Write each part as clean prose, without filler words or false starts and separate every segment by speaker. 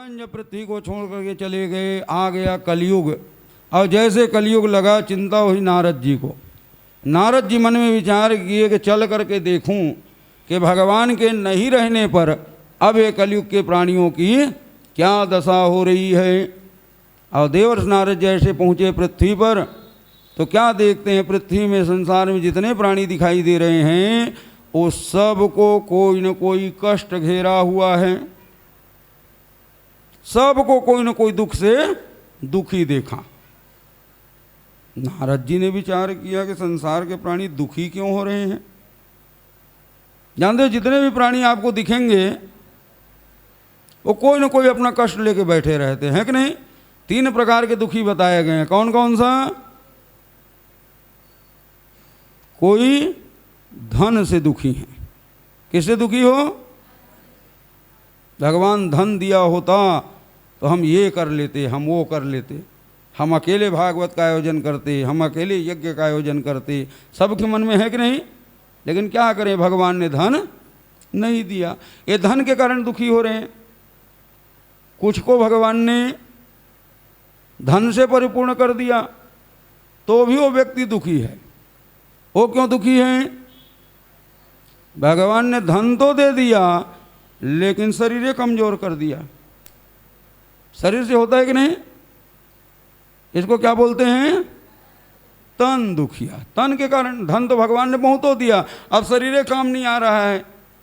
Speaker 1: भगवान जब पृथ्वी को छोड़ करके चले गए, आ गया कलयुग। और जैसे कलयुग लगा, चिंता हुई नारद जी को। नारद जी मन में विचार किए कि चल करके देखूं कि भगवान के नहीं रहने पर अब ये कलयुग के प्राणियों की क्या दशा हो रही है। और देवर्षि नारद जैसे पहुँचे पृथ्वी पर तो क्या देखते हैं, पृथ्वी में संसार में जितने प्राणी दिखाई दे रहे हैं वो सब को कोई न कोई कष्ट घेरा हुआ है, सबको कोई न कोई दुख से दुखी देखा। नारद जी ने विचार किया कि संसार के प्राणी दुखी क्यों हो रहे हैं। जानते हो जितने भी प्राणी आपको दिखेंगे वो कोई न कोई अपना कष्ट लेके बैठे रहते हैं कि नहीं। 3 प्रकार के दुखी बताए गए हैं। कौन कौन सा? कोई धन से दुखी है। किससे दुखी हो? भगवान धन दिया होता तो हम ये कर लेते, हम वो कर लेते, हम अकेले भागवत का आयोजन करते, हम अकेले यज्ञ का आयोजन करते। सबके मन में है कि नहीं। लेकिन क्या करें, भगवान ने धन नहीं दिया। ये धन के कारण दुखी हो रहे हैं। कुछ को भगवान ने धन से परिपूर्ण कर दिया तो भी वो व्यक्ति दुखी है। वो क्यों दुखी है? भगवान ने धन तो दे दिया लेकिन शरीर कमजोर कर दिया। शरीर से होता है कि नहीं। इसको क्या बोलते हैं? तन दुखिया। तन के कारण, धन तो भगवान ने बहुत तो दिया, अब शरीर काम नहीं आ रहा है।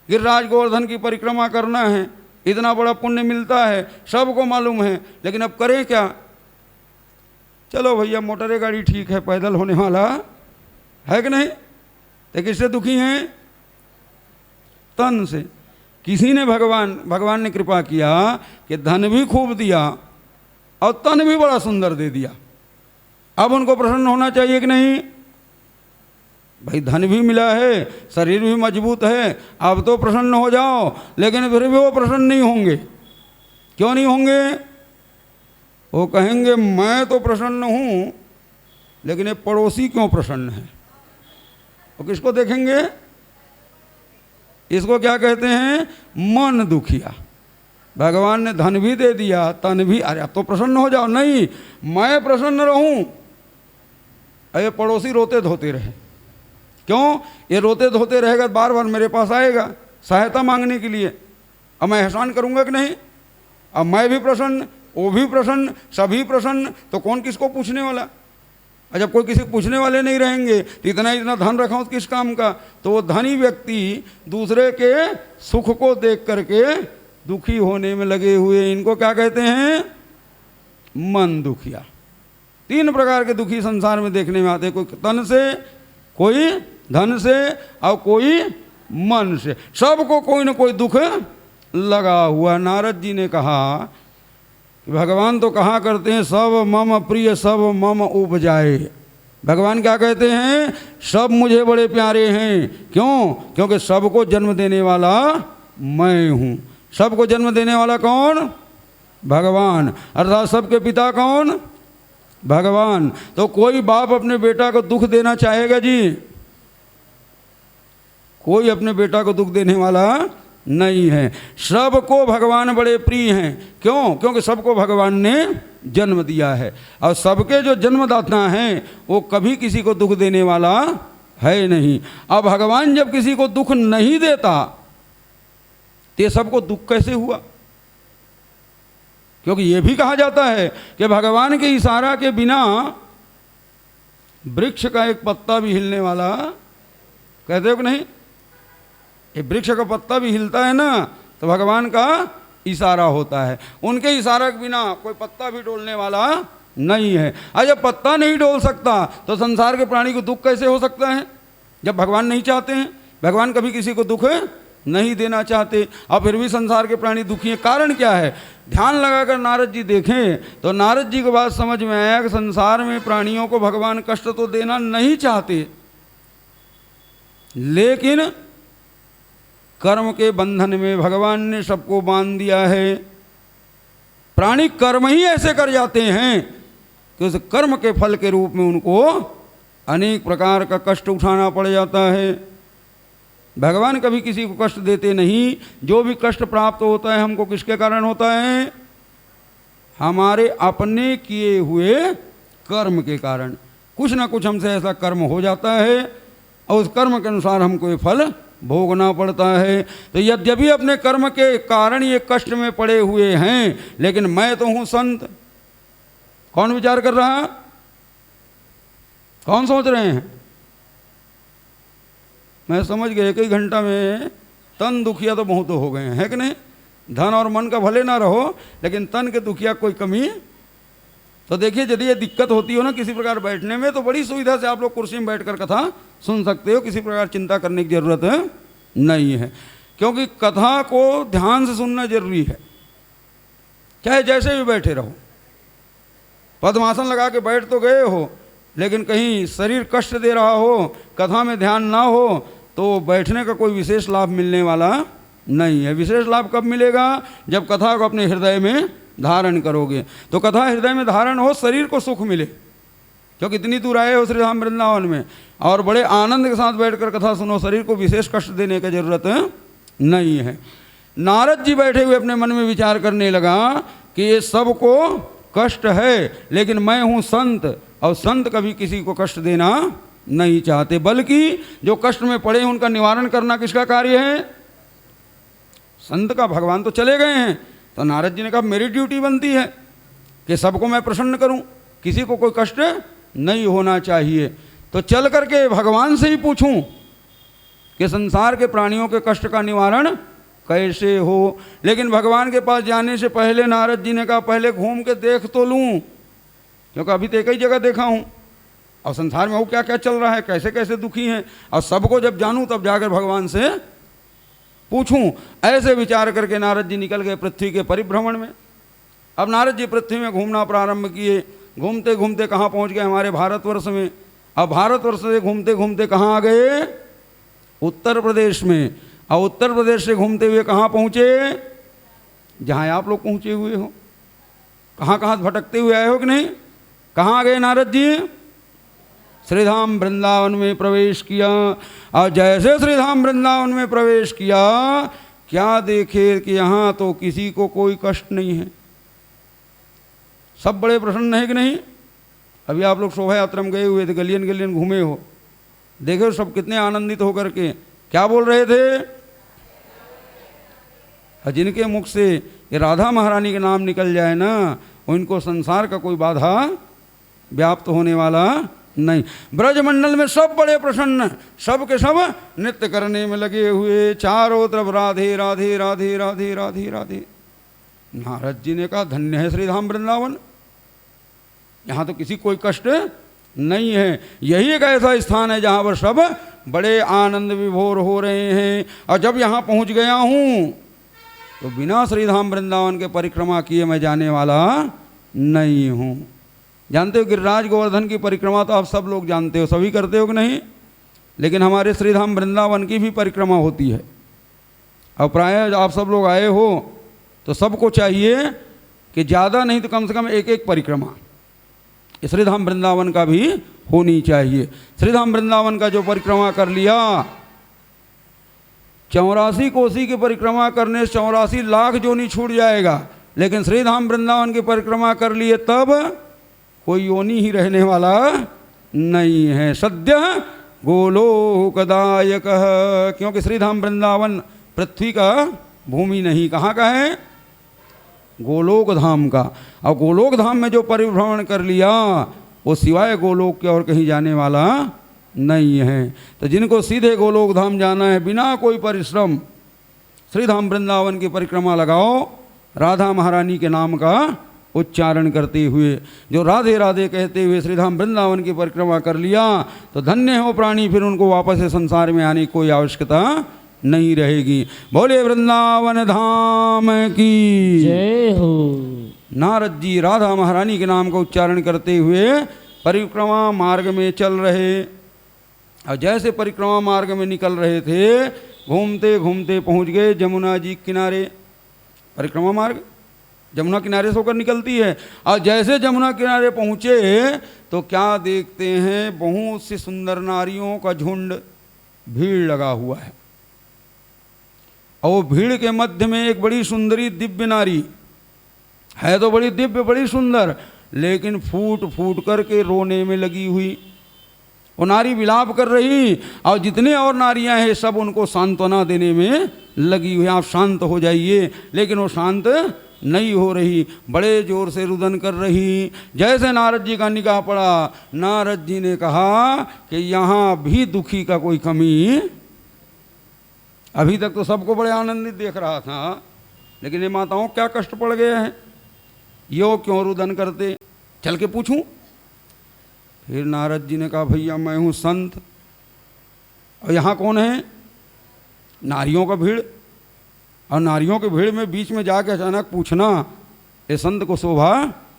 Speaker 1: गिरिराज गोवर्धन की परिक्रमा करना है, इतना बड़ा पुण्य मिलता है, सबको मालूम है, लेकिन अब करें क्या। चलो भैया मोटर गाड़ी ठीक है, पैदल होने वाला है कि नहीं। तो किससे दुखी हैं? तन से। किसी ने भगवान ने कृपा किया कि धन भी खूब दिया और तन भी बड़ा सुंदर दे दिया। अब उनको प्रसन्न होना चाहिए कि नहीं। भाई धन भी मिला है, शरीर भी मजबूत है, अब तो प्रसन्न हो जाओ। लेकिन फिर भी वो प्रसन्न नहीं होंगे। क्यों नहीं होंगे? वो कहेंगे मैं तो प्रसन्न हूँ लेकिन ये पड़ोसी क्यों प्रसन्न है। वो किसको देखेंगे? इसको क्या कहते हैं? मन दुखिया। भगवान ने धन भी दे दिया, तन भी, अरे अब तो प्रसन्न हो जाओ। नहीं, मैं प्रसन्न रहूं, अरे पड़ोसी रोते धोते रहे। क्यों? ये रोते धोते रहेगा, बार बार मेरे पास आएगा सहायता मांगने के लिए। अब मैं एहसान करूंगा कि नहीं। अब मैं भी प्रसन्न, वो भी प्रसन्न, सभी प्रसन्न, तो कौन किसको पूछने वाला। और जब कोई किसी पूछने वाले नहीं रहेंगे तो इतना धन रखा किस काम का। तो वो धनी व्यक्ति दूसरे के सुख को देख करके दुखी होने में लगे हुए, इनको क्या कहते हैं? मन दुखिया। 3 प्रकार के दुखी संसार में देखने में आते हैं। कोई तन से, कोई धन से और कोई मन से। सबको कोई न कोई दुख लगा हुआ। नारद जी ने कहा, भगवान तो कहा करते हैं सब मम प्रिय सब मम उपजाए। भगवान क्या कहते हैं? सब मुझे बड़े प्यारे हैं। क्यों? क्योंकि सबको जन्म देने वाला मैं हूँ। सबको जन्म देने वाला कौन? भगवान। अर्थात सबके पिता कौन? भगवान। तो कोई बाप अपने बेटा को दुख देना चाहेगा जी? कोई अपने बेटा को दुख देने वाला नहीं है। सबको भगवान बड़े प्रिय हैं। क्यों? क्योंकि सबको भगवान ने जन्म दिया है और सबके जो जन्मदाता हैं वो कभी किसी को दुख देने वाला है नहीं। अब भगवान जब किसी को दुख नहीं देता तो ये सबको दुख कैसे हुआ? क्योंकि ये भी कहा जाता है कि भगवान के इशारा के बिना वृक्ष का एक पत्ता भी हिलने वाला, कहते हो कि नहीं। ये वृक्ष का पत्ता भी हिलता है ना तो भगवान का इशारा होता है। उनके इशारा के बिना कोई पत्ता भी डोलने वाला नहीं है। और जब पत्ता नहीं डोल सकता तो संसार के प्राणी को दुख कैसे हो सकता है? जब भगवान नहीं चाहते हैं, भगवान कभी किसी को दुख नहीं देना चाहते और फिर भी संसार के प्राणी दुखी हैं। कारण क्या है? ध्यान लगाकर नारद जी देखें तो नारद जी को बात समझ में आया कि संसार में प्राणियों को भगवान कष्ट तो देना नहीं चाहते, लेकिन कर्म के बंधन में भगवान ने सबको बांध दिया है। प्राणी कर्म ही ऐसे कर जाते हैं कि उस कर्म के फल के रूप में उनको अनेक प्रकार का कष्ट उठाना पड़ जाता है। भगवान कभी किसी को कष्ट देते नहीं। जो भी कष्ट प्राप्त होता है हमको किसके कारण होता है? हमारे अपने किए हुए कर्म के कारण कुछ ना कुछ हमसे ऐसा कर्म हो जाता है और उस कर्म के अनुसार हमको ये फल भोगना पड़ता है। तो यद्यपि अपने कर्म के कारण ये कष्ट में पड़े हुए हैं, लेकिन मैं तो हूं संत। कौन विचार कर रहा, कौन सोच रहे हैं? मैं समझ गया, एक ही घंटा में तन दुखिया तो बहुत हो गए हैं, है कि नहीं? धन और मन का भले ना रहो, लेकिन तन के दुखिया कोई कमी। तो देखिए, यदि ये दिक्कत होती हो ना किसी प्रकार बैठने में, तो बड़ी सुविधा से आप लोग कुर्सी में बैठकर कथा सुन सकते हो, किसी प्रकार चिंता करने की जरूरत नहीं है, क्योंकि कथा को ध्यान से सुनना जरूरी है। चाहे जैसे भी बैठे रहो, पद्मासन लगा के बैठ तो गए हो, लेकिन कहीं शरीर कष्ट दे रहा हो, कथा में ध्यान ना हो, तो बैठने का कोई विशेष लाभ मिलने वाला नहीं है। विशेष लाभ कब मिलेगा? जब कथा को अपने हृदय में धारण करोगे। तो कथा हृदय में धारण हो, शरीर को सुख मिले, क्योंकि इतनी दूर आए हो श्री धाम वृंदावन में और बड़े आनंद के साथ बैठकर कथा सुनो, शरीर को विशेष कष्ट देने की जरूरत नहीं है। नारद जी बैठे हुए अपने मन में विचार करने लगा कि ये सबको कष्ट है, लेकिन मैं हूँ संत, और संत कभी किसी को कष्ट देना नहीं चाहते, बल्कि जो कष्ट में पड़े हैं उनका निवारण करना किसका कार्य है? संत का। भगवान तो चले गए हैं, तो नारद जी ने कहा मेरी ड्यूटी बनती है कि सबको मैं प्रसन्न करूं, किसी को कोई कष्ट नहीं होना चाहिए। तो चल करके भगवान से ही पूछूं कि संसार के प्राणियों के कष्ट का निवारण कैसे हो। लेकिन भगवान के पास जाने से पहले नारद जी ने कहा पहले घूम के देख तो लूं, क्योंकि अभी तो एक ही जगह देखा हूं, और संसार में वो क्या क्या चल रहा है, कैसे कैसे दुखी हैं, और सबको जब जानूं तब जाकर भगवान से पूछूं। ऐसे विचार करके नारद जी निकल गए पृथ्वी के परिभ्रमण में। अब नारद जी पृथ्वी में घूमना प्रारंभ किए, घूमते घूमते कहाँ पहुँच गए? हमारे भारतवर्ष में। अब भारतवर्ष से घूमते घूमते कहाँ आ गए? उत्तर प्रदेश में। और उत्तर प्रदेश से घूमते हुए कहाँ पहुँचे? जहाँ आप लोग पहुँचे हुए हो। कहाँ कहाँ भटकते हुए आए हो कि नहीं? कहाँ आ गए नारद जी? श्रीधाम वृंदावन में प्रवेश किया। और जैसे श्रीधाम वृंदावन में प्रवेश किया, क्या देखे कि यहाँ तो किसी को कोई कष्ट नहीं है, सब बड़े प्रसन्न है कि नहीं? अभी आप लोग शोभा यात्रा में गए हुए थे, गलियन गलियन घूमे हो, देखे सब कितने आनंदित होकर के क्या बोल रहे थे? जिनके मुख से ये राधा महारानी के नाम निकल जाए ना, उनको संसार का कोई बाधा व्याप्त होने वाला नहीं। ब्रजमंडल में सब बड़े प्रसन्न, सब के सब नृत्य करने में लगे हुए, चारों तरफ राधे राधे राधे राधे राधे राधे। नारद जी ने कहा धन्य है श्रीधाम वृंदावन, यहाँ तो किसी कोई कष्ट नहीं है। यही एक ऐसा स्थान है जहाँ पर सब बड़े आनंद विभोर हो रहे हैं। और जब यहाँ पहुँच गया हूँ तो बिना श्रीधाम वृंदावन के परिक्रमा किए मैं जाने वाला नहीं हूँ। जानते हो गिरिराज गोवर्धन की परिक्रमा तो आप सब लोग जानते हो, सभी करते हो कि नहीं? लेकिन हमारे श्रीधाम वृंदावन की भी परिक्रमा होती है। और प्राय आप सब लोग आए हो तो सबको चाहिए कि ज़्यादा नहीं तो कम से कम एक एक परिक्रमा श्रीधाम वृंदावन का भी होनी चाहिए। श्रीधाम वृंदावन का जो परिक्रमा कर लिया, 84 कोसी की परिक्रमा करने से 84 लाख योनि छूट जाएगा, लेकिन श्रीधाम वृंदावन की परिक्रमा कर लिए तब कोई योनि ही रहने वाला नहीं है। सद्य गोलोकदायक, क्योंकि श्रीधाम वृंदावन पृथ्वी का भूमि नहीं, कहाँ का है? गोलोक धाम का। और गोलोक धाम में जो परिभ्रमण कर लिया वो सिवाय गोलोक के और कहीं जाने वाला नहीं है। तो जिनको सीधे गोलोक धाम जाना है बिना कोई परिश्रम, श्रीधाम वृंदावन की परिक्रमा लगाओ, राधा महारानी के नाम का उच्चारण करते हुए, जो राधे राधे कहते हुए श्रीधाम वृंदावन की परिक्रमा कर लिया तो धन्य हो प्राणी, फिर उनको वापस से संसार में आने की कोई आवश्यकता नहीं रहेगी। बोले वृंदावन धाम की
Speaker 2: जय हो।
Speaker 1: नारद जी राधा महारानी के नाम का उच्चारण करते हुए परिक्रमा मार्ग में चल रहे। और जैसे परिक्रमा मार्ग में निकल रहे थे, घूमते घूमते पहुंच गए जमुना जी किनारे। परिक्रमा मार्ग जमुना किनारे से होकर निकलती है। और जैसे जमुना किनारे पहुँचे तो क्या देखते हैं, बहुत सी सुंदर नारियों का झुंड भीड़ लगा हुआ है। और भीड़ के मध्य में एक बड़ी सुंदरी दिव्य नारी है तो बड़ी दिव्य बड़ी सुंदर, लेकिन फूट फूट करके रोने में लगी हुई। वो नारी विलाप कर रही और जितने और नारियां हैं सब उनको सांत्वना देने में लगी हुई, आप शांत हो जाइए, लेकिन वो शांत नहीं हो रही, बड़े जोर से रुदन कर रही। जैसे नारद जी का निगाह पड़ा, नारद जी ने कहा कि यहाँ भी दुखी का कोई कमी, अभी तक तो सबको बड़े आनंदित देख रहा था, लेकिन ये माताओं क्या कष्ट पड़ गया है, यो क्यों रुदन करते, चल के पूछूं। फिर नारद जी ने कहा भैया मैं हूँ संत, और यहाँ कौन है, नारियों का भीड़, और नारियों के भीड़ में बीच में जाके अचानक पूछना ये संत को शोभा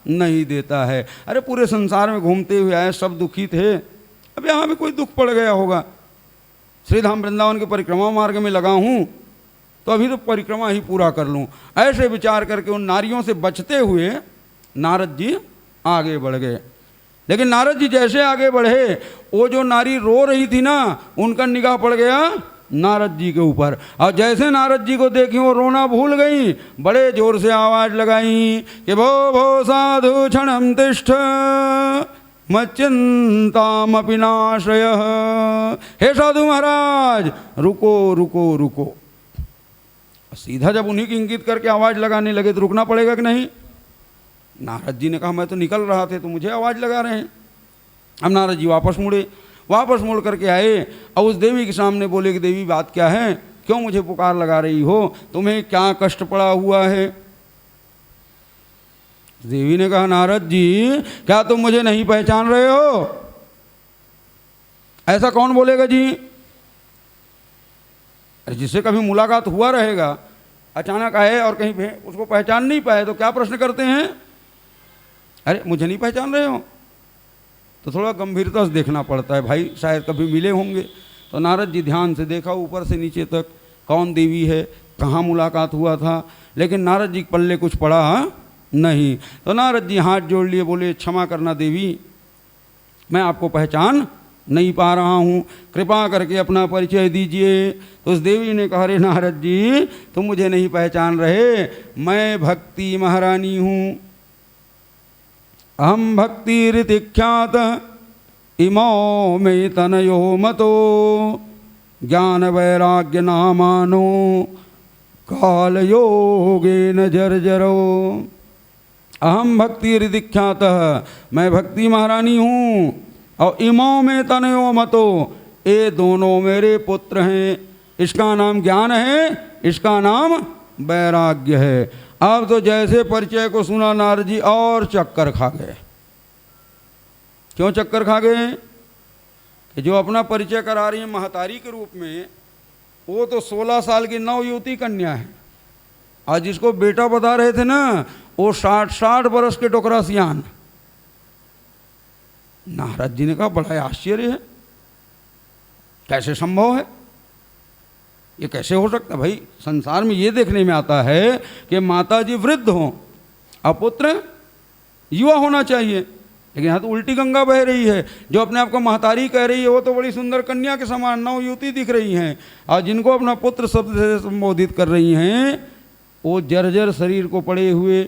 Speaker 1: नहीं देता है। अरे पूरे संसार में घूमते हुए आए, सब दुखी थे, अब यहाँ भी कोई दुख पड़ गया होगा, श्रीधाम वृंदावन के परिक्रमा मार्ग में लगा हूँ तो अभी तो परिक्रमा ही पूरा कर लूँ, ऐसे विचार करके उन नारियों से बचते हुए नारद जी आगे बढ़ गए। लेकिन नारद जी जैसे आगे बढ़े, वो जो नारी रो रही थी ना, उनका निगाह पड़ गया नारद जी के ऊपर, और जैसे नारद जी को देखी वो रोना भूल गई, बड़े जोर से आवाज लगाई कि भो भो साधु क्षणम तिष्ठ मच्चिंतामपि नाश्रयः, हे साधु महाराज रुको रुको रुको। सीधा जब उन्हीं की इंगित करके आवाज लगाने लगे तो रुकना पड़ेगा कि नहीं। नारद जी ने कहा मैं तो निकल रहा थे तो मुझे आवाज लगा रहे हैं। अब नारद जी वापस मुड़े, वापस मुड़ करके आए और उस देवी के सामने बोले कि देवी बात क्या है, क्यों मुझे पुकार लगा रही हो, तुम्हें क्या कष्ट पड़ा हुआ है। देवी ने कहा नारद जी क्या तुम मुझे नहीं पहचान रहे हो। ऐसा कौन बोलेगा जी, अरे जिससे कभी मुलाकात हुआ रहेगा, अचानक आए और कहीं उसको पहचान नहीं पाए तो क्या प्रश्न करते हैं, अरे मुझे नहीं पहचान रहे हो, तो थोड़ा गंभीरता से देखना पड़ता है, भाई शायद कभी मिले होंगे। तो नारद जी ध्यान से देखा ऊपर से नीचे तक, कौन देवी है, कहाँ मुलाकात हुआ था, लेकिन नारद जी के पल्ले कुछ पड़ा नहीं। तो नारद जी हाथ जोड़ लिए, बोले क्षमा करना देवी, मैं आपको पहचान नहीं पा रहा हूँ, कृपा करके अपना परिचय दीजिए। तो उस देवी ने कहा अरे नारद जी तुम मुझे नहीं पहचान रहे, मैं भक्ति महारानी हूँ, अहम भक्ति ऋतिख्यात इमो में तनयो मतो ज्ञान वैराग्य नामानो काल योगे न जर्जरो। अहम भक्ति ऋतिख्यात, मैं भक्ति महारानी हूँ, और इमो में तनयो मतो, ये दोनों मेरे पुत्र हैं, इसका नाम ज्ञान है, इसका नाम वैराग्य है। अब तो जैसे परिचय को सुना नारद जी और चक्कर खा गए। क्यों चक्कर खा गए, कि जो अपना परिचय करा रही है महतारी के रूप में, वो तो 16 साल की नवयुवती कन्या है, आज जिसको बेटा बता रहे थे ना वो 60 बरस के टोकरा सियान। नारद जी ने कहा बड़ा आश्चर्य है, कैसे संभव है, ये कैसे हो सकता है। भाई संसार में ये देखने में आता है कि माता जी वृद्ध हों और पुत्र युवा होना चाहिए, लेकिन यहाँ तो उल्टी गंगा बह रही है। जो अपने आप को महतारी कह रही है वो तो बड़ी सुंदर कन्या के समान नवयुवती दिख रही हैं, और जिनको अपना पुत्र शब्द से संबोधित कर रही हैं वो जर्जर शरीर को पड़े हुए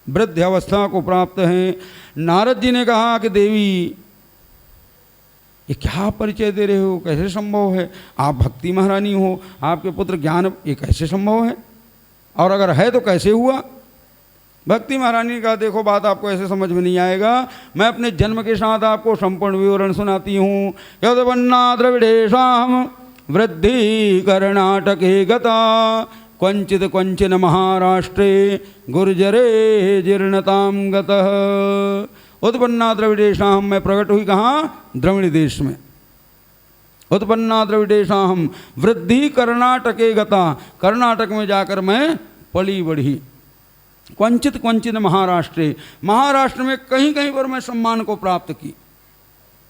Speaker 1: वृद्ध अवस्था को प्राप्त हैं। नारद जी ने कहा कि देवी ये क्या परिचय दे रहे हो, कैसे संभव है, आप भक्ति महारानी हो, आपके पुत्र ज्ञान, ये कैसे संभव है, और अगर है तो कैसे हुआ। भक्ति महारानी का देखो बात आपको ऐसे समझ में नहीं आएगा, मैं अपने जन्म के साथ आपको संपूर्ण विवरण सुनाती हूँ। यदवन्ना द्रविडेशाम वृद्धि कर्नाटके गता क्वचित क्वचिन महाराष्ट्रे गुर्जरे जीर्णताम गतः। उत्पन्ना द्रविडेशाम, मैं प्रकट हुई कहाँ, द्रविड़ देश में। उत्पन्ना द्रविडेशाम वृद्धि कर्नाटके गता, कर्नाटक में जाकर मैं पली बढ़ी। क्वचित क्वचित महाराष्ट्रे, महाराष्ट्र में कहीं कहीं पर मैं सम्मान को प्राप्त की।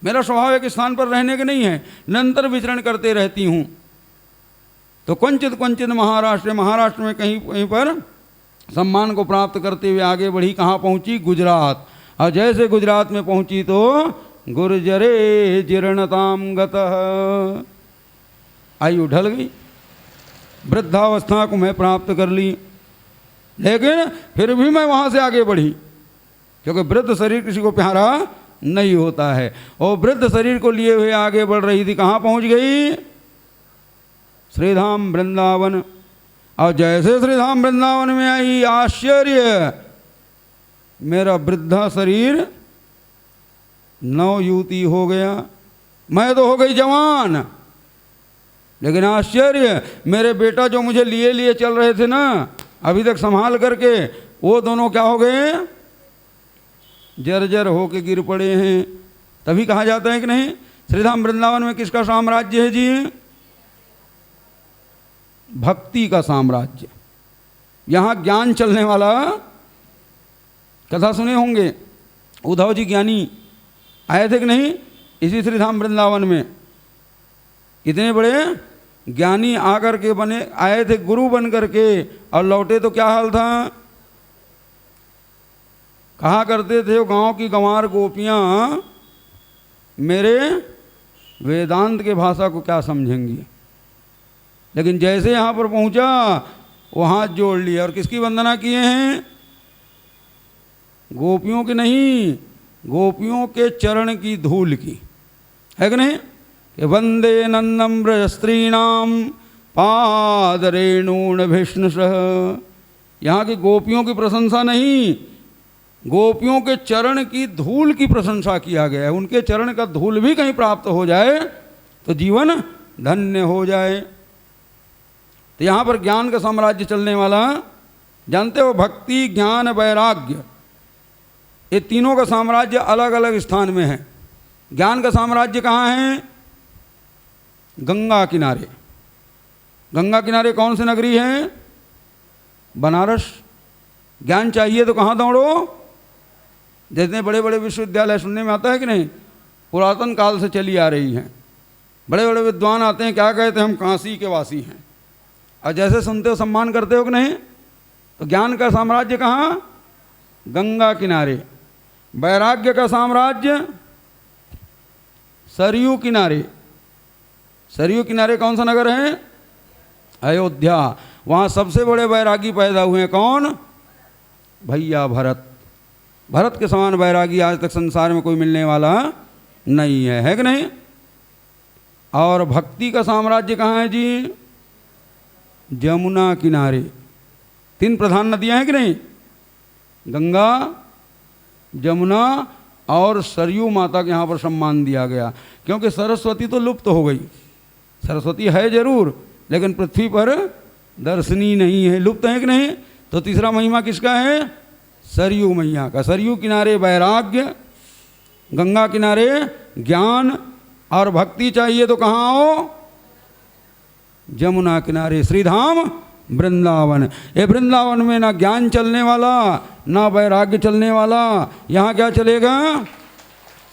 Speaker 1: मेरा स्वभाव एक स्थान पर रहने के नहीं है, निरंतर विचरण करते रहती हूँ। तो क्वचित क्वचित महाराष्ट्र, महाराष्ट्र में कहीं कहीं पर सम्मान को प्राप्त करते हुए आगे बढ़ी। कहाँ पहुँची, गुजरात। और जैसे गुजरात में पहुँची तो गुर्जरे जीर्णताम गतः, आयु ढल गई, वृद्धावस्था को मैं प्राप्त कर ली। लेकिन फिर भी मैं वहाँ से आगे बढ़ी, क्योंकि वृद्ध शरीर किसी को प्यारा नहीं होता है। और वृद्ध शरीर को लिए हुए आगे बढ़ रही थी, कहाँ पहुँच गई? श्रीधाम वृंदावन। और जैसे श्रीधाम वृंदावन में आई, आश्चर्य, मेरा वृद्धा शरीर नवयुवती हो गया। मैं तो हो गई जवान, लेकिन आश्चर्य, मेरे बेटा जो मुझे लिए लिए चल रहे थे ना अभी तक संभाल करके, वो दोनों क्या हो गए? जर्जर होके गिर पड़े हैं। तभी कहा जाता है कि नहीं, श्रीधाम वृंदावन में किसका साम्राज्य है जी? भक्ति का साम्राज्य। यहाँ ज्ञान चलने वाला, कथा सुने होंगे, उद्धव जी ज्ञानी आए थे कि नहीं इसी श्रीधाम वृंदावन में। इतने बड़े ज्ञानी आकर के बने, आए थे गुरु बन करके, और लौटे तो क्या हाल था? कहा करते थे वो गांव की गंवार गोपियां, मेरे वेदांत के भाषा को क्या समझेंगी। लेकिन जैसे यहाँ पर पहुँचा वो हाथ जोड़ लिया, और किसकी वंदना किए हैं? गोपियों की नहीं, गोपियों के चरण की धूल की, है कि नहीं? कि वंदे नंदम ब्रजस्त्रीणाम पादरेणून विष्णुसह। यहाँ की गोपियों की प्रशंसा नहीं, गोपियों के चरण की धूल की प्रशंसा किया गया है। उनके चरण का धूल भी कहीं प्राप्त हो जाए तो जीवन धन्य हो जाए। तो यहाँ पर ज्ञान का साम्राज्य चलने वाला, जानते हो, भक्ति, ज्ञान, वैराग्य, ये तीनों का साम्राज्य अलग अलग स्थान में है। ज्ञान का साम्राज्य कहाँ है? गंगा किनारे। गंगा किनारे कौन सी नगरी है? बनारस। ज्ञान चाहिए तो कहाँ दौड़ो? जितने बड़े बड़े विश्वविद्यालय सुनने में आता है कि नहीं, पुरातन काल से चली आ रही हैं। बड़े बड़े विद्वान आते हैं, क्या कहते हैं? हम काशी के वासी हैं। और जैसे सुनते हो सम्मान करते हो कि नहीं? तो ज्ञान का साम्राज्य कहाँ? गंगा किनारे। वैराग्य का साम्राज्य सरयू किनारे। सरयू किनारे कौन सा नगर है? अयोध्या। वहाँ सबसे बड़े वैरागी पैदा हुए हैं। कौन? भैया भरत। भरत के समान वैरागी आज तक संसार में कोई मिलने वाला नहीं है कि नहीं? और भक्ति का साम्राज्य कहाँ है जी? जमुना किनारे। तीन प्रधान नदियाँ हैं कि नहीं? गंगा, जमुना और सरयू माता के यहाँ पर सम्मान दिया गया, क्योंकि सरस्वती तो लुप्त हो गई। सरस्वती है जरूर, लेकिन पृथ्वी पर दर्शनीय नहीं है, लुप्त है कि नहीं? तो तीसरा महिमा किसका है? सरयू मैया का। सरयू किनारे वैराग्य, गंगा किनारे ज्ञान, और भक्ति चाहिए तो कहाँ आओ? जमुना किनारे श्रीधाम वृंदावन। ये वृंदावन में ना ज्ञान चलने वाला, ना वैराग्य चलने वाला, यहाँ क्या चलेगा?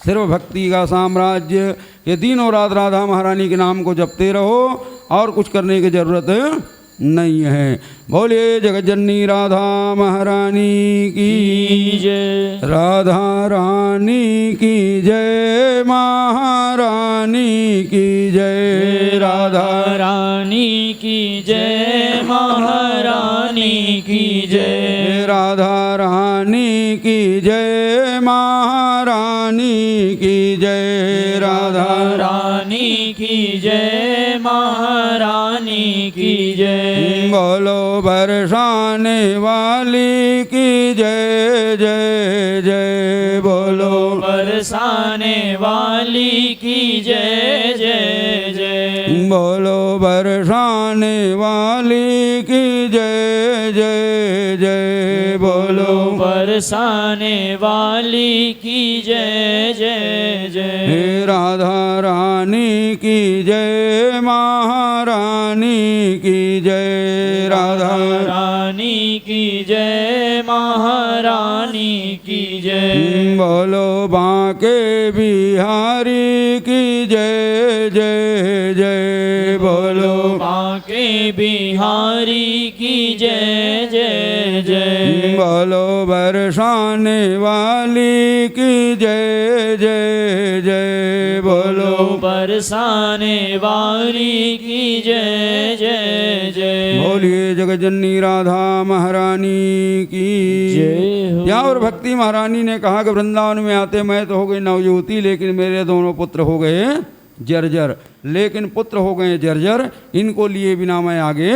Speaker 1: सिर्फ भक्ति का साम्राज्य। ये दिनों रात राधा महारानी के नाम को जपते रहो, और कुछ करने की जरूरत नहीं है। बोलिए जगज्जननी राधा महारानी की जय, राधा रानी की जय, महारानी की जय, राधा
Speaker 2: रानी की जय, महारानी की जय,
Speaker 1: राधा रानी की जय, महारानी की जय, राधा
Speaker 2: रानी की जय, महारानी की जय।
Speaker 1: बोलो बरसाने वाली की जय जय जय, बोलो
Speaker 2: बरसाने वाली की जय जय जय,
Speaker 1: बोलो बरसाने वाली की जय जय जय, बोलो
Speaker 2: बरसाने वाली की जय जय जय।
Speaker 1: हे राधा रानी की जय, महारानी की जय, राधा
Speaker 2: रानी की जय, महारानी की जय।
Speaker 1: बोलो बांके बिहारी की जय जय जय, बोलो
Speaker 2: बांके बिहारी की जय जय जय।
Speaker 1: बोलो बरसाने वाली की जय जय जय। बोलो
Speaker 2: बरसाने वाली की जय जय जय।
Speaker 1: बोलिए जगजननी राधा महारानी की
Speaker 2: जय हो।
Speaker 1: या और भक्ति महारानी ने कहा कि वृंदावन में आते मैं तो हो गई नवयुवती, लेकिन मेरे दोनों पुत्र हो गए जर्जर। लेकिन पुत्र हो गए जर्जर, इनको लिए बिना मैं आगे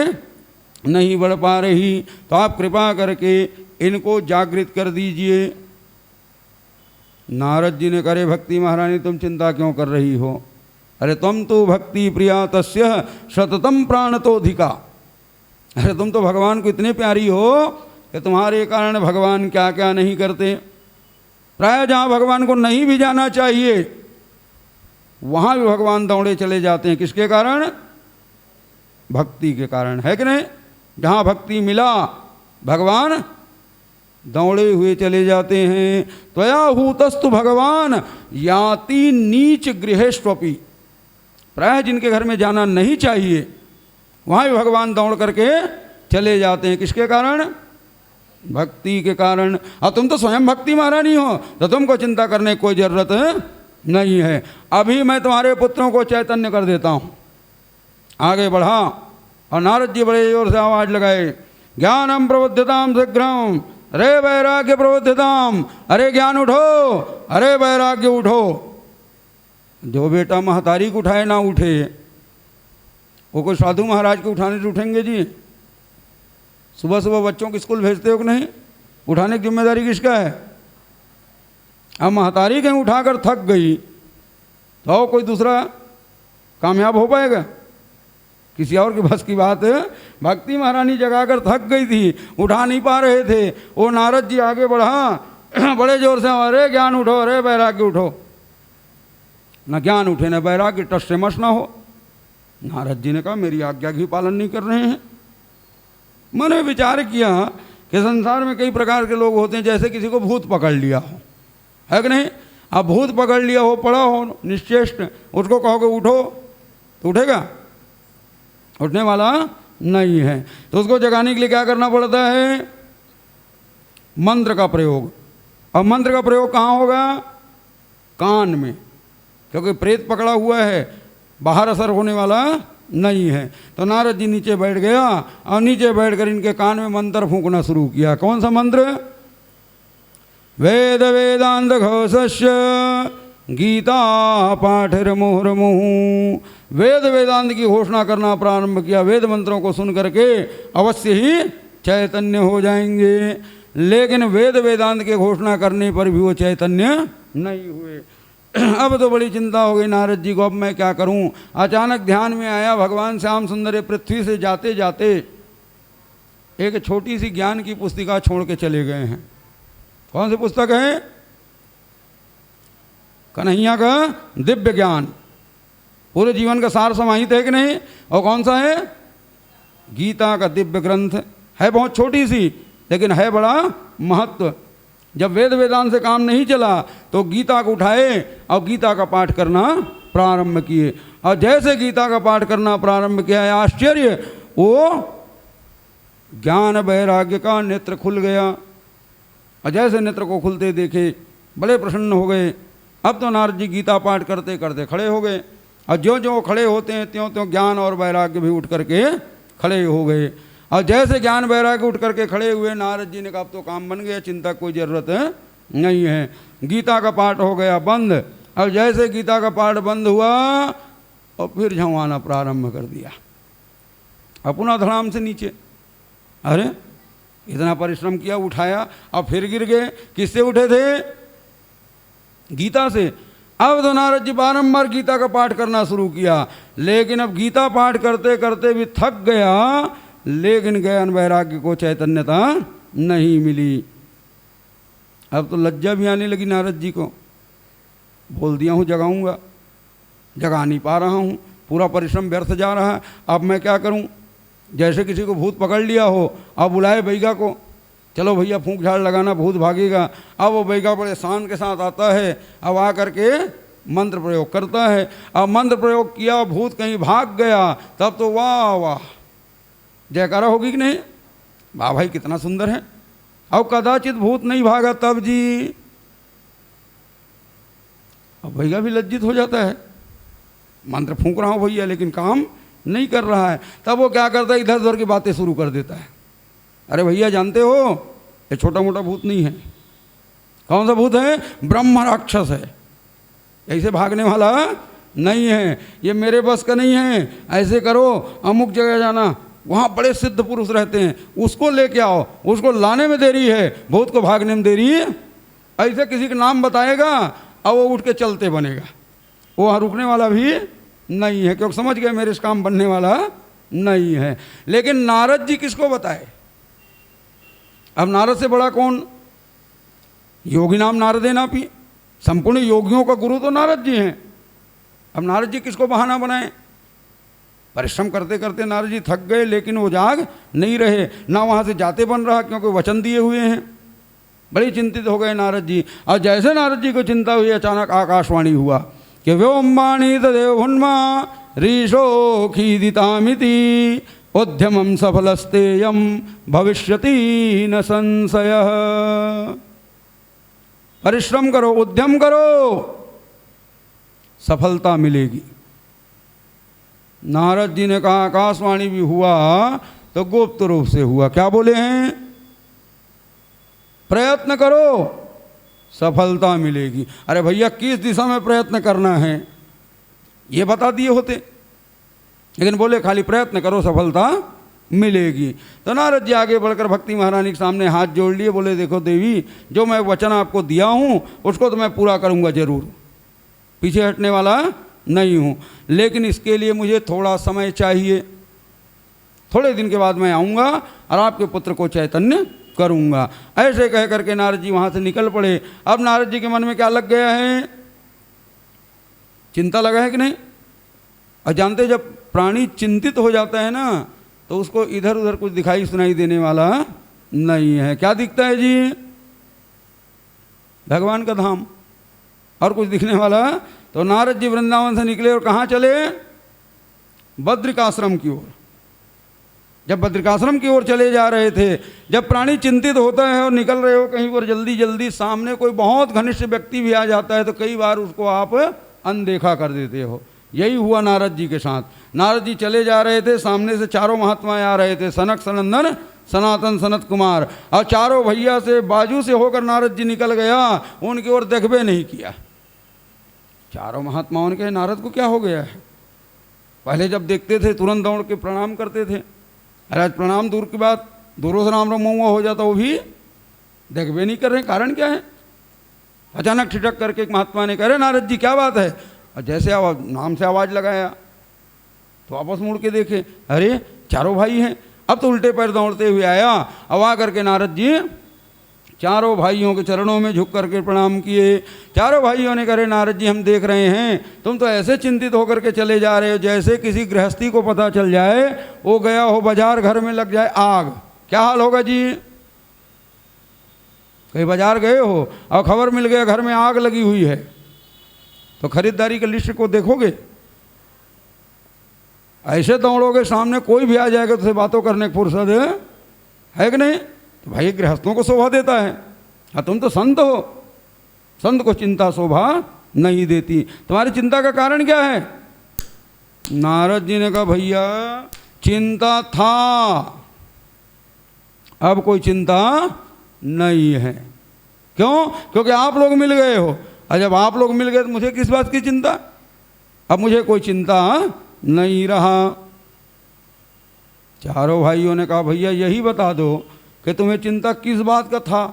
Speaker 1: नहीं बढ़ पा रही, तो आप कृपा करके इनको जागृत कर दीजिए। नारद जी ने करे भक्ति महारानी तुम चिंता क्यों कर रही हो? अरे तुम तो भक्ति प्रिया तस्य शततम प्राण तो अधिका। अरे तुम तो भगवान को इतने प्यारी हो कि तुम्हारे कारण भगवान क्या क्या नहीं करते। प्राय जहाँ भगवान को नहीं भी जाना चाहिए वहाँ भी भगवान दौड़े चले जाते हैं। किसके कारण? भक्ति के कारण, है कि नहीं? जहाँ भक्ति मिला भगवान दौड़े हुए चले जाते हैं। त्वया हूतस्तु भगवान याति नीच गृहेष्वपि। प्राय जिनके घर में जाना नहीं चाहिए वहाँ भी भगवान दौड़ करके चले जाते हैं। किसके कारण? भक्ति के कारण। और तुम तो स्वयं भक्ति महारानी हो, तो तुमको चिंता करने की कोई ज़रूरत नहीं है। अभी मैं तुम्हारे पुत्रों को चैतन्य कर देता हूँ। आगे बढ़ा और नारद जी बड़े जोर से आवाज़ लगाए, ज्ञानम प्रबुद्धताम शीघ्रम, अरे वैराग्य प्रबुद्धताम। अरे ज्ञान उठो, अरे वैराग्य उठो। जो बेटा महतारी को उठाए ना उठे, वो कोई साधु महाराज को उठाने से उठेंगे जी? सुबह सुबह बच्चों को स्कूल भेजते हो कि नहीं? उठाने की जिम्मेदारी किसका है? अब महतारी कहीं उठाकर थक गई तो कोई दूसरा कामयाब हो पाएगा? किसी और के बस की बात है? भक्ति महारानी जगाकर थक गई थी, उठा नहीं पा रहे थे। वो नारद जी आगे बढ़ा बड़े जोर से, अरे ज्ञान उठो, अरे वैराग्य उठो। न ज्ञान उठे न वैराग्य, टस से मस ना हो। नारद जी ने कहा मेरी आज्ञा की पालन नहीं कर रहे हैं। मैंने विचार किया कि संसार में कई प्रकार के लोग होते हैं, जैसे किसी को भूत पकड़ लिया हो, है कि नहीं? अब भूत पकड़ लिया हो, पड़ा हो निश्चेष्ट, उसको कहोगे उठो तो उठेगा? उठने वाला नहीं है। तो उसको जगाने के लिए क्या करना पड़ता है? मंत्र का प्रयोग। अब मंत्र का प्रयोग कहाँ होगा? कान में, क्योंकि प्रेत पकड़ा हुआ है, बाहर असर होने वाला नहीं है। तो नारद जी नीचे बैठ गया और नीचे बैठकर इनके कान में मंत्र फूंकना शुरू किया। कौन सा मंत्र? वेद वेदांत घोषस्य गीता पाठिर्मुहुर्मुहुः। वेद वेदांत की घोषणा करना प्रारंभ किया। वेद मंत्रों को सुन करके अवश्य ही चैतन्य हो जाएंगे। लेकिन वेद वेदांत के घोषणा करने पर भी वो चैतन्य नहीं हुए। अब तो बड़ी चिंता हो गई नारद जी को, अब मैं क्या करूं? अचानक ध्यान में आया भगवान श्याम सुंदर पृथ्वी से जाते जाते एक छोटी सी ज्ञान की पुस्तिका छोड़ के चले गए हैं। कौन सी पुस्तक है? कन्हैया का दिव्य ज्ञान, पूरे जीवन का सार समाहित है कि नहीं? और कौन सा है? गीता का दिव्य ग्रंथ है। बहुत छोटी सी, लेकिन है बड़ा महत्व। जब वेद वेदांत से काम नहीं चला तो गीता को उठाए और गीता का पाठ करना प्रारंभ किए। और जैसे गीता का पाठ करना प्रारंभ किया है, आश्चर्य, वो ज्ञान वैराग्य का नेत्र खुल गया। और जैसे नेत्र को खुलते देखे बड़े प्रसन्न हो गए। अब तो नारद जी गीता पाठ करते करते खड़े हो गए। और जो जो खड़े होते हैं त्यों त्यों ज्ञान और वैराग्य भी उठ करके खड़े हो गए। और जैसे ज्ञान वैराग्य उठ करके खड़े हुए, नारद जी ने कहा अब तो काम बन गया, चिंता कोई ज़रूरत नहीं है। गीता का पाठ हो गया बंद। और जैसे गीता का पाठ बंद हुआ और फिर झंवाना प्रारंभ कर दिया, अपना धड़ाम से नीचे। अरे इतना परिश्रम किया, उठाया और फिर गिर गए। किससे उठे थे? गीता से। अब तो नारद जी बारंबार गीता का पाठ करना शुरू किया। लेकिन अब गीता पाठ करते करते भी थक गया, लेकिन ज्ञान वैराग्य को चैतन्यता नहीं मिली। अब तो लज्जा भी आने लगी नारद जी को। बोल दिया हूँ जगाऊंगा, जगा नहीं पा रहा हूँ, पूरा परिश्रम व्यर्थ जा रहा है। अब मैं क्या करूँ? जैसे किसी को भूत पकड़ लिया हो, अब बुलाए बैगा को, चलो भैया फूंक झाड़ लगाना, भूत भागेगा। अब वो बैगा बड़े शान के साथ आता है। अब आ करके मंत्र प्रयोग करता है। अब मंत्र प्रयोग किया, भूत कहीं भाग गया, तब तो वाह वाह जयकारा होगी कि नहीं, वाह भाई कितना सुंदर है। अब कदाचित भूत नहीं भागा तब जी, अब भैया भी लज्जित हो जाता है, मंत्र फूंक रहा हूँ भैया लेकिन काम नहीं कर रहा है। तब वो क्या करता है, इधर उधर की बातें शुरू कर देता है। अरे भैया जानते हो ये छोटा मोटा भूत नहीं है। कौन सा भूत है, ब्रह्म राक्षस है, ऐसे भागने वाला नहीं है, ये मेरे बस का नहीं है। ऐसे करो, अमुक जगह जाना, वहाँ बड़े सिद्ध पुरुष रहते हैं, उसको लेके आओ, उसको लाने में देरी है, भूत को भागने में देरी है। ऐसे किसी का नाम बताएगा और वो उठ के चलते बनेगा, वो वहाँ रुकने वाला भी नहीं है, क्योंकि समझ गए मेरे इस काम बनने वाला नहीं है। लेकिन नारद जी किसको बताए, अब नारद से बड़ा कौन, योगी नाम नारदे ना पी, संपूर्ण योगियों का गुरु तो नारद जी हैं। अब नारद जी किसको बहाना बनाए, परिश्रम करते करते नारद जी थक गए, लेकिन वो जाग नहीं रहे, ना वहाँ से जाते बन रहा, क्योंकि वचन दिए हुए हैं। बड़ी चिंतित हो गए नारद जी। और जैसे नारद जी को चिंता हुई, अचानक आकाशवाणी हुआ कि व्योमवाणी तदेव हुन्मा ऋषो खीदितामिति उद्यमं सफलस्तेयं भविष्यति न संशयः। परिश्रम करो, उद्यम करो, सफलता मिलेगी। नारद जी ने कहा, आकाशवाणी भी हुआ तो गुप्त रूप से हुआ, क्या बोले हैं, प्रयत्न करो सफलता मिलेगी। अरे भैया किस दिशा में प्रयत्न करना है ये बता दिए होते, लेकिन बोले खाली प्रयत्न करो सफलता मिलेगी। तो नारद जी आगे बढ़कर भक्ति महारानी के सामने हाथ जोड़ लिए, बोले देखो देवी, जो मैं वचन आपको दिया हूँ उसको तो मैं पूरा करूँगा जरूर, पीछे हटने वाला नहीं हूँ, लेकिन इसके लिए मुझे थोड़ा समय चाहिए। थोड़े दिन के बाद मैं आऊँगा और आपके पुत्र को चैतन्य करूँगा। ऐसे कह करके नारद जी वहाँ से निकल पड़े। अब नारद जी के मन में क्या लग गया है, चिंता लगा है कि नहीं। और जानते जब प्राणी चिंतित हो जाता है ना तो उसको इधर उधर कुछ दिखाई सुनाई देने वाला नहीं है। क्या दिखता है जी, भगवान का धाम, और कुछ दिखने वाला। तो नारद जी वृंदावन से निकले और कहाँ चले, बद्रिकाश्रम की ओर। जब बद्रिकाश्रम की ओर चले जा रहे थे, जब प्राणी चिंतित होता है और निकल रहे हो कहीं पर जल्दी जल्दी, सामने कोई बहुत घनिष्ठ व्यक्ति भी आ जाता है तो कई बार उसको आप अनदेखा कर देते हो। यही हुआ नारद जी के साथ। नारद जी चले जा रहे थे, सामने से चारों महात्माएं आ रहे थे, सनक सनंदन सनातन सनत कुमार, और चारों भैया से बाजू से होकर नारद जी निकल गया, उनकी ओर देखबे नहीं किया। चारों महात्माओं ने कहा नारद को क्या हो गया है, पहले जब देखते थे तुरंत दौड़ के प्रणाम करते थे, अरे आज प्रणाम दूर की बात, दूरों से नाम रमुआ हो जाता, वो भी देखबे नहीं कर रहे, कारण क्या है। अचानक ठिठक करके एक महात्मा ने कहा अरे नारद जी क्या बात है, और जैसे नाम से आवाज़ लगाया तो वापस मुड़ के देखे, अरे चारों भाई हैं। अब तो उल्टे पैर दौड़ते हुए आया, अब आ करके नारद जी चारों भाइयों के चरणों में झुक करके प्रणाम किए। चारों भाइयों ने कहा नारद जी हम देख रहे हैं तुम तो ऐसे चिंतित होकर के चले जा रहे हो जैसे किसी गृहस्थी को पता चल जाए वो गया हो बाजार, घर में लग जाए आग, क्या हाल होगा जी। कहीं बाजार गए हो और खबर मिल गया घर में आग लगी हुई है तो खरीदारी के लिस्ट को देखोगे, ऐसे दौड़ोगे, सामने कोई भी आ जाएगा तो बातों करने की फुर्सत है कि नहीं। तो भाई गृहस्थों को शोभा देता है, हाँ तुम तो संत हो, संत को चिंता शोभा नहीं देती, तुम्हारी चिंता का कारण क्या है। नारद जी ने कहा भैया चिंता था, अब कोई चिंता नहीं है। क्यों, क्योंकि आप लोग मिल गए हो, और जब आप लोग मिल गए तो मुझे किस बात की चिंता, अब मुझे कोई चिंता नहीं रहा। चारों भाइयों ने कहा भैया यही बता दो कि तुम्हें चिंता किस बात का था,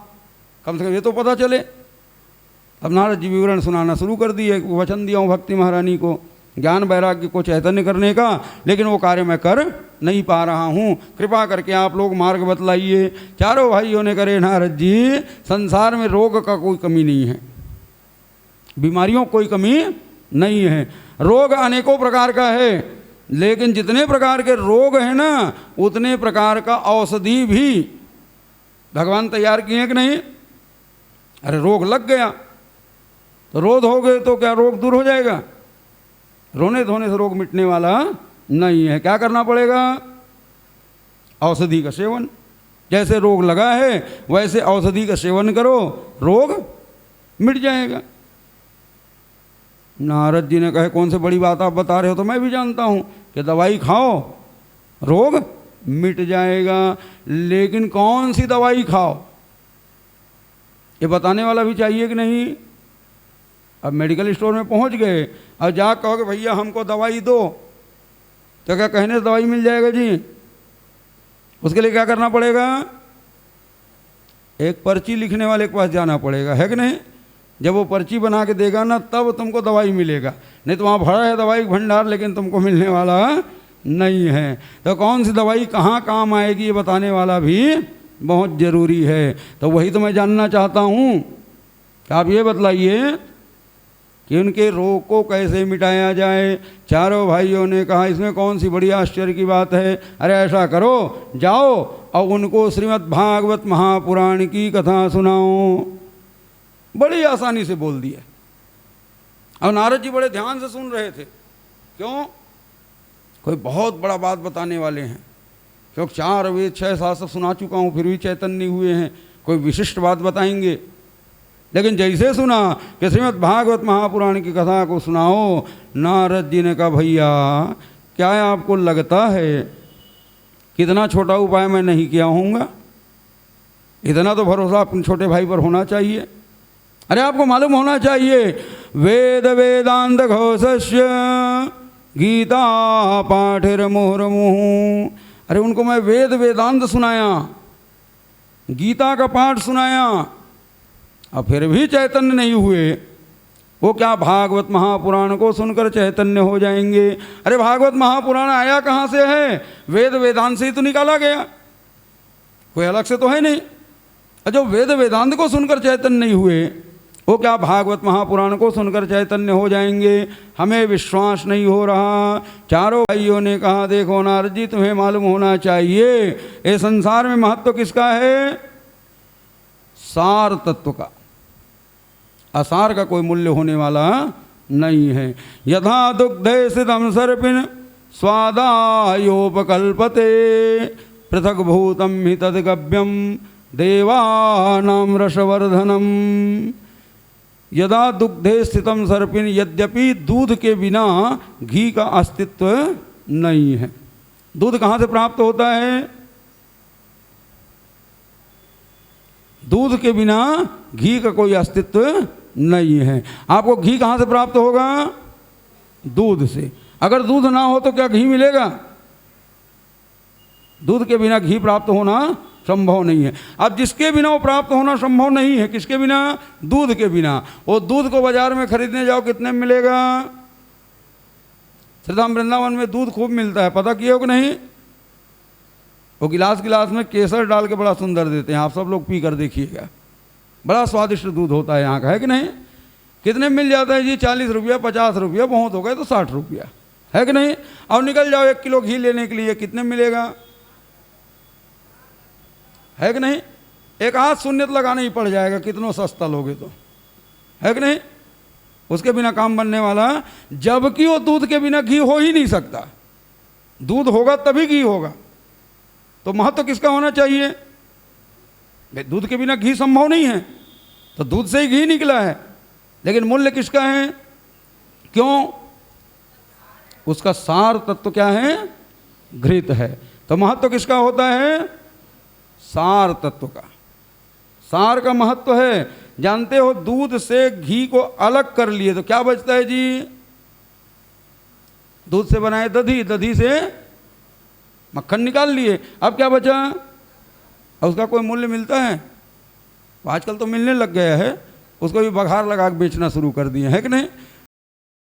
Speaker 1: कम से कम ये तो पता चले। अब नारद जी विवरण सुनाना शुरू कर दिए, वचन दिया हूँ भक्ति महारानी को ज्ञान वैराग्य को चैतन्य करने का, लेकिन वो कार्य मैं कर नहीं पा रहा हूँ, कृपा करके आप लोग मार्ग बतलाइए। चारों भाइयों ने करे नारद जी संसार में रोग का कोई कमी नहीं है, बीमारियों कोई कमी नहीं है, रोग अनेकों प्रकार का है, लेकिन जितने प्रकार के रोग हैं ना उतने प्रकार का औषधि भी भगवान तैयार किए कि नहीं। अरे रोग लग गया, तो रो धोगे तो क्या रोग दूर हो जाएगा? रोने धोने से रोग मिटने वाला नहीं है। क्या करना पड़ेगा? औषधि का सेवन। जैसे रोग लगा है वैसे औषधि का सेवन करो, रोग मिट जाएगा। नारद जी ने कहे कौन सी बड़ी बात आप बता रहे हो, तो मैं भी जानता हूँ कि दवाई खाओ रोग मिट जाएगा, लेकिन कौन सी दवाई खाओ ये बताने वाला भी चाहिए कि नहीं? अब मेडिकल स्टोर में पहुंच गए और जा कहोगे भैया हमको दवाई दो, तो क्या कहने से दवाई मिल जाएगा जी? उसके लिए क्या करना पड़ेगा? एक पर्ची लिखने वाले के पास जाना पड़ेगा, है कि नहीं? जब वो पर्ची बना के देगा ना तब तुमको दवाई मिलेगा, नहीं तो वहाँ भरा है दवाई भंडार लेकिन तुमको मिलने वाला नहीं है। तो कौन सी दवाई कहाँ काम आएगी ये बताने वाला भी बहुत ज़रूरी है। तो वही तो मैं जानना चाहता हूँ कि आप ये बतलाइए कि उनके रोग को कैसे मिटाया जाए। चारों भाइयों ने कहा इसमें कौन सी बड़ी आश्चर्य की बात है, अरे ऐसा करो जाओ और उनको श्रीमद् भागवत महापुराण की कथा सुनाओ। बड़ी आसानी से बोल दिया। और नारद जी बड़े ध्यान से सुन रहे थे। क्यों? कोई बहुत बड़ा बात बताने वाले हैं, क्योंकि 4 वेद 6 शास्त्र सुना चुका हूँ फिर भी चैतन्य हुए हैं, कोई विशिष्ट बात बताएंगे। लेकिन जैसे सुना कि श्रीमद् भागवत महापुराण की कथा को सुनाओ, नारद जी ने कहा भैया क्या आपको लगता है कितना छोटा उपाय मैं नहीं किया होऊंगा? इतना तो भरोसा अपने छोटे भाई पर होना चाहिए। अरे आपको मालूम होना चाहिए वेद वेदांत घोषस्य गीता पाठिर मुहुर्मुहुः। अरे उनको मैं वेद वेदांत सुनाया, गीता का पाठ सुनाया, अब फिर भी चैतन्य नहीं हुए। वो क्या भागवत महापुराण को सुनकर चैतन्य हो जाएंगे? अरे भागवत महापुराण आया कहाँ से है? वेद वेदांत से ही तो निकाला गया, कोई अलग से तो है नहीं। जो वेद वेदांत को सुनकर चैतन्य नहीं हुए वो क्या भागवत महापुराण को सुनकर चैतन्य हो जाएंगे? हमें विश्वास नहीं हो रहा। चारों भाइयों ने कहा देखो नारद जी तुम्हें मालूम होना चाहिए ये संसार में महत्व किसका है? सार तत्व का। असार का कोई मूल्य होने वाला नहीं है। यथा दुग्धे स्थितं सर्पिण स्वादायोपकल्पते पृथक भूतम हि तद्गव्यम देवानां रसवर्धनम। यदा दुग्धे स्थितम सर्पिण, यद्यपि दूध के बिना घी का अस्तित्व नहीं है। दूध कहाँ से प्राप्त होता है? दूध के बिना घी का कोई अस्तित्व नहीं है। आपको घी कहाँ से प्राप्त होगा? दूध से। अगर दूध ना हो तो क्या घी मिलेगा? दूध के बिना घी प्राप्त होना संभव नहीं है। अब जिसके बिना वो प्राप्त होना संभव नहीं है, किसके बिना? दूध के बिना। वो दूध को बाजार में खरीदने जाओ कितने में मिलेगा? श्रीधाम वृंदावन में दूध खूब मिलता है, पता किए हो कि नहीं? वो गिलास गिलास में केसर डाल के बड़ा सुंदर देते हैं, आप सब लोग पी कर देखिएगा, बड़ा स्वादिष्ट दूध होता है यहाँ का, है कि नहीं? कितने मिल जाता है जी? 40 रुपया 50 रुपया, बहुत हो गए तो 60 रुपया, है कि नहीं? और निकल जाओ 1 किलो घी लेने के लिए, कितने मिलेगा? है कि नहीं? एक हाथ शून्यत लगाना ही पड़ जाएगा, कितनों सस्ता लोगे तो, है कि नहीं? उसके बिना काम बनने वाला, जबकि वो दूध के बिना घी हो ही नहीं सकता। दूध होगा तभी घी होगा। तो महत्व किसका होना चाहिए? दूध के बिना घी संभव नहीं है, तो दूध से ही घी निकला है। लेकिन मूल्य किसका है? क्यों? उसका सार तत्व क्या है? घृत है। तो महत्व किसका होता है? सार तत्व का। सार का महत्व है। जानते हो दूध से घी को अलग कर लिए तो क्या बचता है जी? दूध से बनाए दधी, दधी से मक्खन निकाल लिए, अब क्या बचा? और उसका कोई मूल्य मिलता है? आजकल तो मिलने लग गया है, उसको भी बघार लगा के बेचना शुरू कर दिए, है कि नहीं?